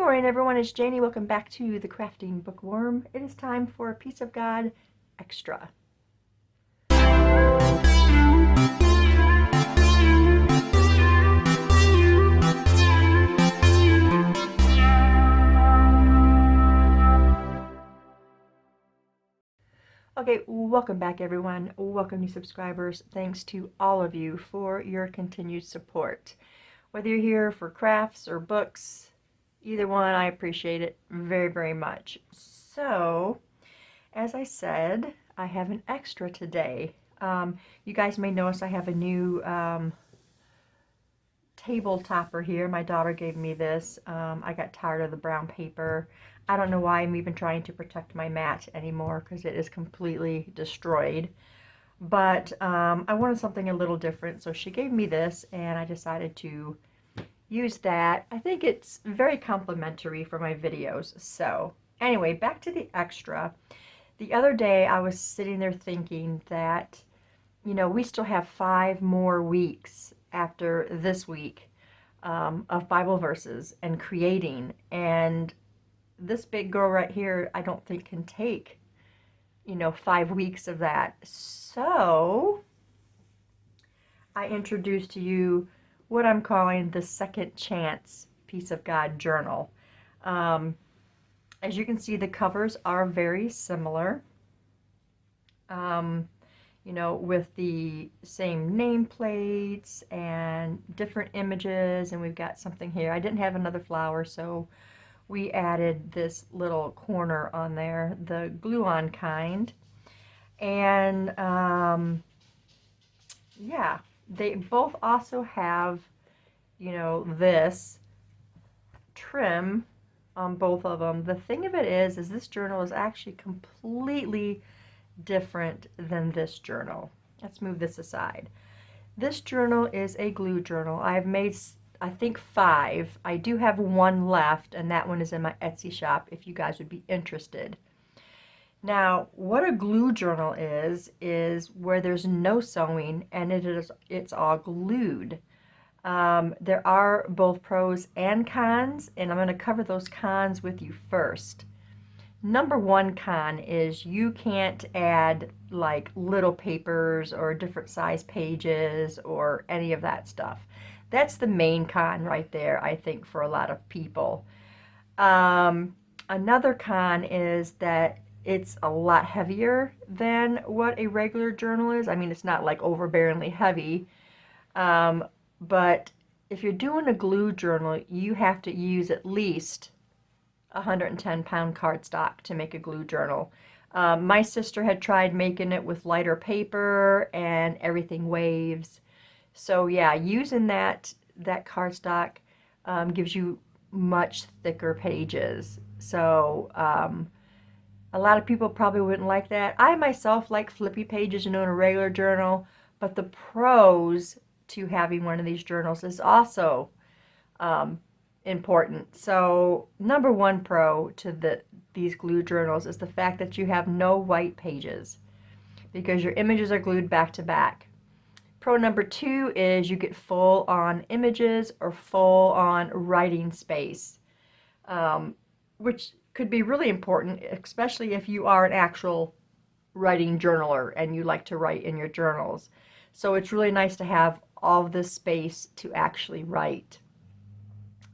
morning, everyone. It's Janie. Welcome back to the Crafting Bookworm. It is time for a Piece of God Extra. Okay, welcome back, everyone. Welcome, new subscribers. Thanks to all of you for your continued support. Whether you're here for crafts or books, either one, I appreciate it very, very much. So, as I said, I have an extra today. You guys may notice I have a new table topper here. My daughter gave me this. I got tired of the brown paper. I don't know why I'm even trying to protect my mat anymore because it is completely destroyed. But I wanted something a little different, so she gave me this, and I decided to use that. I think it's very complimentary for my videos. So anyway, back to the extra. The other day I was sitting there thinking that, you know, we still have 5 more weeks after this week of Bible verses and creating. And this big girl right here, I don't think can take, 5 weeks of that. So I introduced to you what I'm calling the Second Chance Piece of God Journal. As you can see, the covers are very similar. With the same nameplates and different images, and we've got something here. I didn't have another flower, so we added this little corner on there, the glue-on kind. And yeah, they both also have, this trim on both of them. The thing of it is this journal is actually completely different than this journal. Let's move this aside. This journal is a glue journal. I've made, I think, 5. I do have one left, and that one is in my Etsy shop if you guys would be interested. Now, what a glue journal is where there's no sewing and it's all glued. There are both pros and cons, and I'm going to cover those cons with you first. Number one con is you can't add like little papers or different size pages or any of that stuff. That's the main con right there, I think, for a lot of people. Another con is that it's a lot heavier than what a regular journal is. I mean, it's not like overbearingly heavy, but if you're doing a glue journal, you have to use at least 110-pound cardstock to make a glue journal. My sister had tried making it with lighter paper and everything waves. So yeah, using that cardstock gives you much thicker pages. So a lot of people probably wouldn't like that. I myself like flippy pages, in a regular journal, but the pros to having one of these journals is also important. So number one pro to these glue journals is the fact that you have no white pages because your images are glued back to back. Pro number 2 is you get full on images or full on writing space, which could be really important, especially if you are an actual writing journaler and you like to write in your journals. So it's really nice to have all of this space to actually write.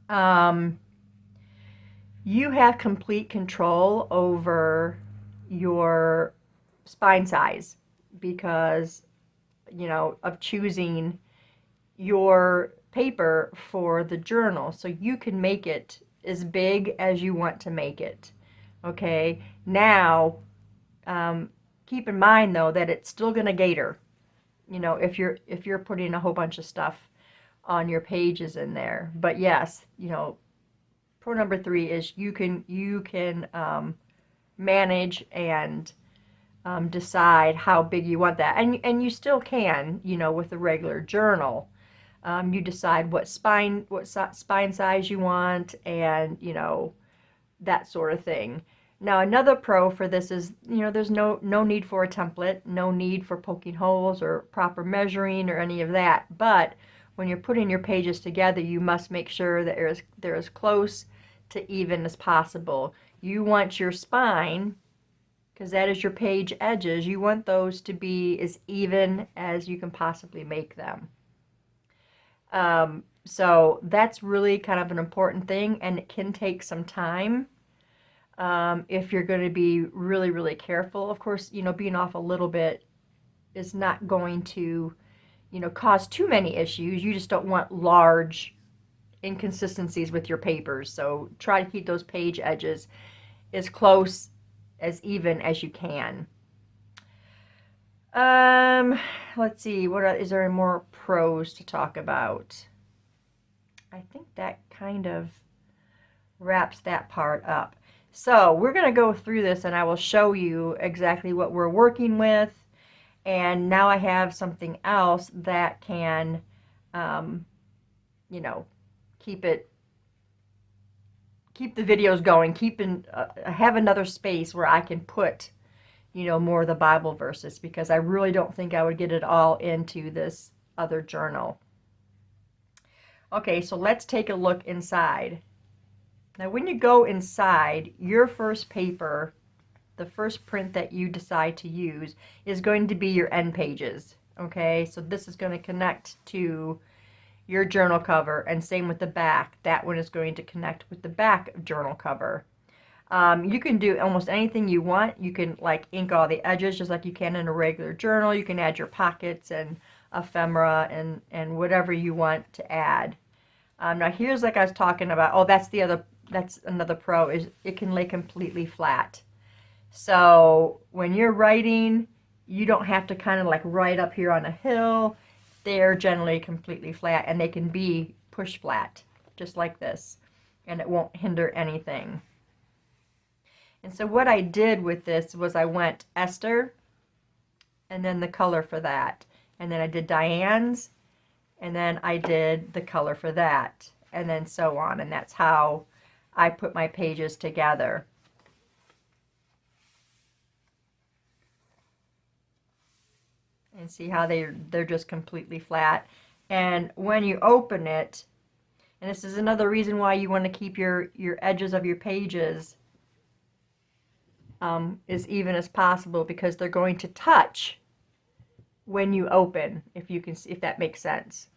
You have complete control over your spine size because, of choosing your paper for the journal. So you can make it as big as you want to make it. Okay, now keep in mind though that it's still going to gator. If you're putting a whole bunch of stuff on your pages in there. But yes, pro number 3 is you can manage and decide how big you want that, and you still can, with a regular journal. You decide what spine size you want, and that sort of thing. Now another pro for this is, there's no need for a template, no need for poking holes or proper measuring or any of that. But when you're putting your pages together, you must make sure that they're as close to even as possible. You want your spine, because that is your page edges, you want those to be as even as you can possibly make them. So that's really kind of an important thing, and it can take some time if you're going to be really, really careful. Of course, being off a little bit is not going to, cause too many issues. You just don't want large inconsistencies with your papers. So try to keep those page edges as close, as even as you can. Let's see, is there more pros to talk about? I think that kind of wraps that part up. So we're going to go through this and I will show you exactly what we're working with. And now I have something else that can, keep the videos going, have another space where I can put, more of the Bible verses, because I really don't think I would get it all into this other journal. Okay, so let's take a look inside. Now, when you go inside, your first paper, the first print that you decide to use, is going to be your end pages. Okay, so this is going to connect to your journal cover, and same with the back. That one is going to connect with the back journal cover. You can do almost anything you want. You can ink all the edges just like you can in a regular journal. You can add your pockets and ephemera and whatever you want to add. Now here's, like I was talking about, oh, that's another pro, is it can lay completely flat. So when you're writing, you don't have to kind of write up here on a hill. They're generally completely flat, and they can be push flat, just like this, and it won't hinder anything. And so what I did with this was I went Esther, and then the color for that. And then I did Diane's, and then I did the color for that, and then so on. And that's how I put my pages together. And see how they're just completely flat. And when you open it, and this is another reason why you want to keep your edges of your pages as even as possible, because they're going to touch when you open, if that makes sense.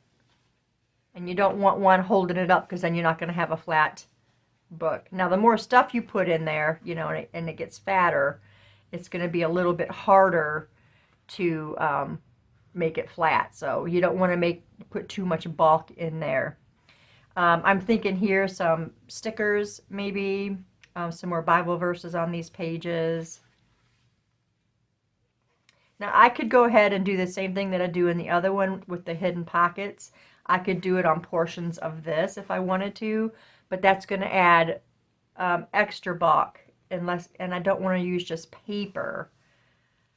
And you don't want one holding it up, because then you're not going to have a flat book. Now, the more stuff you put in there, and it gets fatter, it's going to be a little bit harder to make it flat. So you don't want to put too much bulk in there. I'm thinking here some stickers, maybe some more Bible verses on these pages. Now I could go ahead and do the same thing that I do in the other one with the hidden pockets. I could do it on portions of this if I wanted to, but that's going to add extra bulk, and I don't want to use just paper.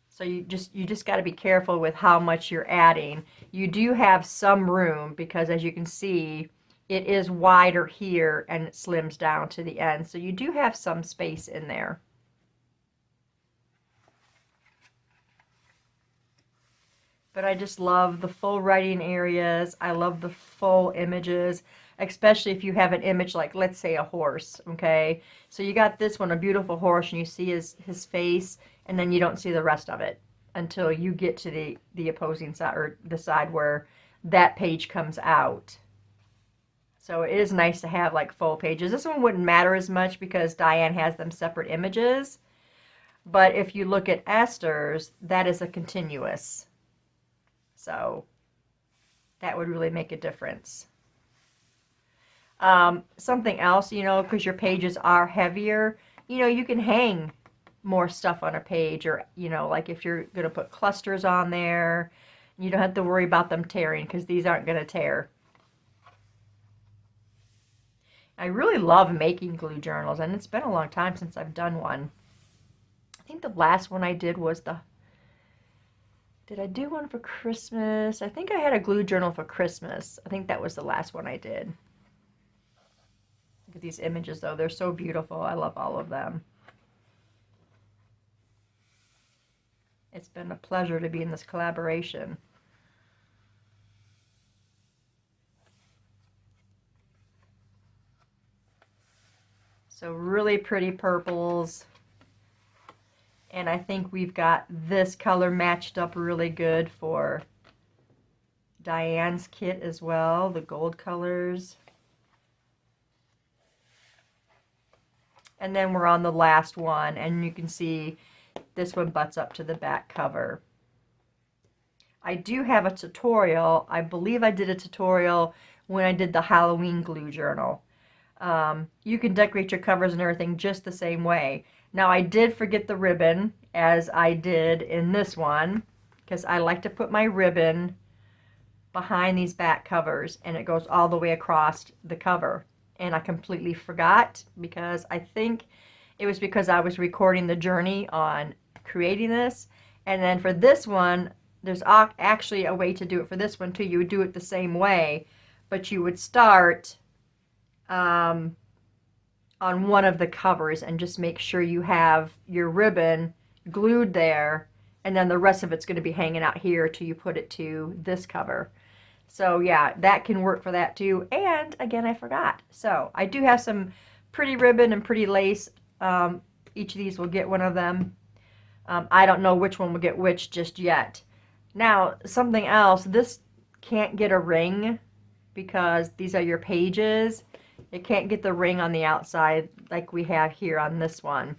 So you just got to be careful with how much you're adding. You do have some room, because as you can see, it is wider here and it slims down to the end. So you do have some space in there. But I just love the full writing areas. I love the full images, especially if you have an image like, let's say, a horse, okay? So you got this one, a beautiful horse, and you see his face, and then you don't see the rest of it until you get to the opposing side, or the side where that page comes out. So it is nice to have full pages. This one wouldn't matter as much because Diane has them separate images. But if you look at Esther's, that is a continuous. So that would really make a difference. Something else, because your pages are heavier, you can hang more stuff on a page, or, if you're going to put clusters on there, you don't have to worry about them tearing, because these aren't going to tear. I really love making glue journals, and it's been a long time since I've done one. I think the last one I did was did I do one for Christmas? I think I had a glue journal for Christmas. I think that was the last one I did. Look at these images, though. They're so beautiful. I love all of them. It's been a pleasure to be in this collaboration. So really pretty purples. And I think we've got this color matched up really good for Diane's kit as well, the gold colors. And then we're on the last one, and you can see this one butts up to the back cover. I do have a tutorial. I believe I did a tutorial when I did the Halloween glue journal. You can decorate your covers and everything just the same way. Now, I did forget the ribbon, as I did in this one, because I like to put my ribbon behind these back covers, and it goes all the way across the cover. And I completely forgot, because I think it was because I was recording the journey on creating this. And then for this one, there's actually a way to do it for this one too. You would do it the same way, but you would start on one of the covers and just make sure you have your ribbon glued there, and then the rest of it's going to be hanging out here till you put it to this cover. So yeah, that can work for that too. And again, I forgot. So I do have some pretty ribbon and pretty lace. Each of these will get one of them. I don't know which one will get which just yet. Now, something else, this can't get a ring because these are your pages. It can't get the ring on the outside like we have here on this one.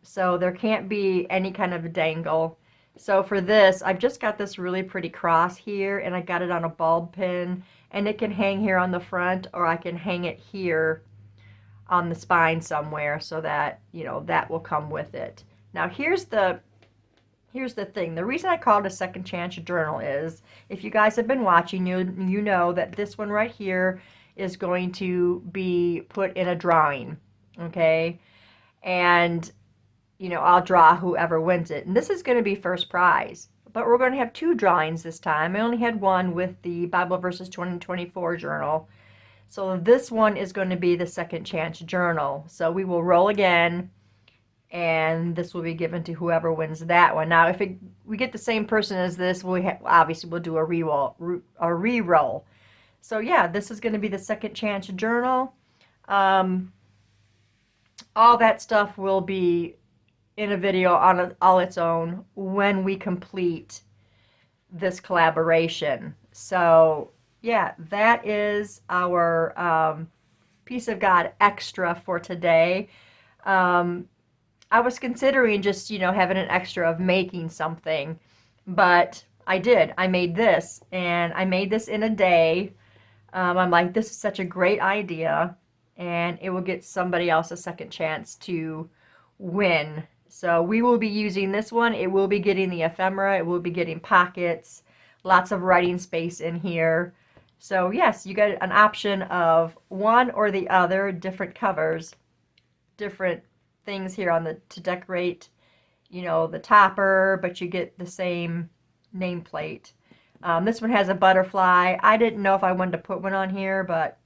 So there can't be any kind of dangle. So for this, I've just got this really pretty cross here, and I got it on a bulb pin, and it can hang here on the front, or I can hang it here on the spine somewhere, so that, you know, that will come with it. Now here's the thing. The reason I call it a second chance journal is, if you guys have been watching, you know that this one right here is going to be put in a drawing, okay? And, you know, I'll draw whoever wins it. And this is going to be first prize. But we're going to have 2 drawings this time. I only had one with the Bible Verses 2024 journal. So this one is going to be the second chance journal. So we will roll again, and this will be given to whoever wins that one. Now, if we get the same person as this, obviously we'll do a re-roll. So yeah, this is going to be the second chance journal. All that stuff will be in a video on all its own when we complete this collaboration. So yeah, that is our Piece of God extra for today. I was considering just, you know, having an extra of making something, but I did. I made this, and I made this in a day. I'm like, this is such a great idea, and it will get somebody else a second chance to win. So we will be using this one. It will be getting the ephemera. It will be getting pockets, lots of writing space in here. So yes, you get an option of one or the other, different covers, different things here on to decorate, you know, the topper, but you get the same nameplate. This one has a butterfly. I didn't know if I wanted to put one on here, but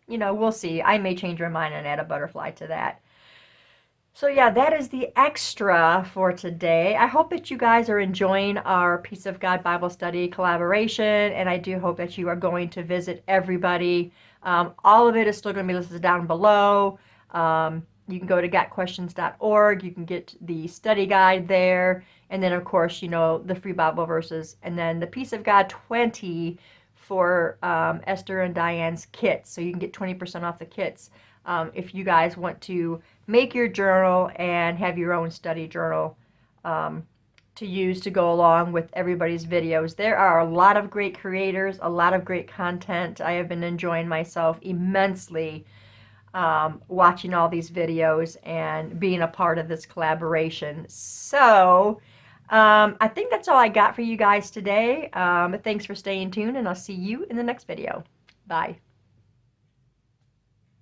you know, we'll see. I may change my mind and add a butterfly to that. So yeah, that is the extra for today. I hope that you guys are enjoying our Piece of God Bible Study collaboration, and I do hope that you are going to visit everybody. All of it is still going to be listed down below. You can go to gotquestions.org. You can get the study guide there. And then, of course, you know, the free Bible verses. And then the Piece of God 20 for Esther and Diane's kits. So you can get 20% off the kits if you guys want to make your journal and have your own study journal to use to go along with everybody's videos. There are a lot of great creators, a lot of great content. I have been enjoying myself immensely watching all these videos and being a part of this collaboration. So I think that's all I got for you guys today. Thanks for staying tuned, and I'll see you in the next video. Bye.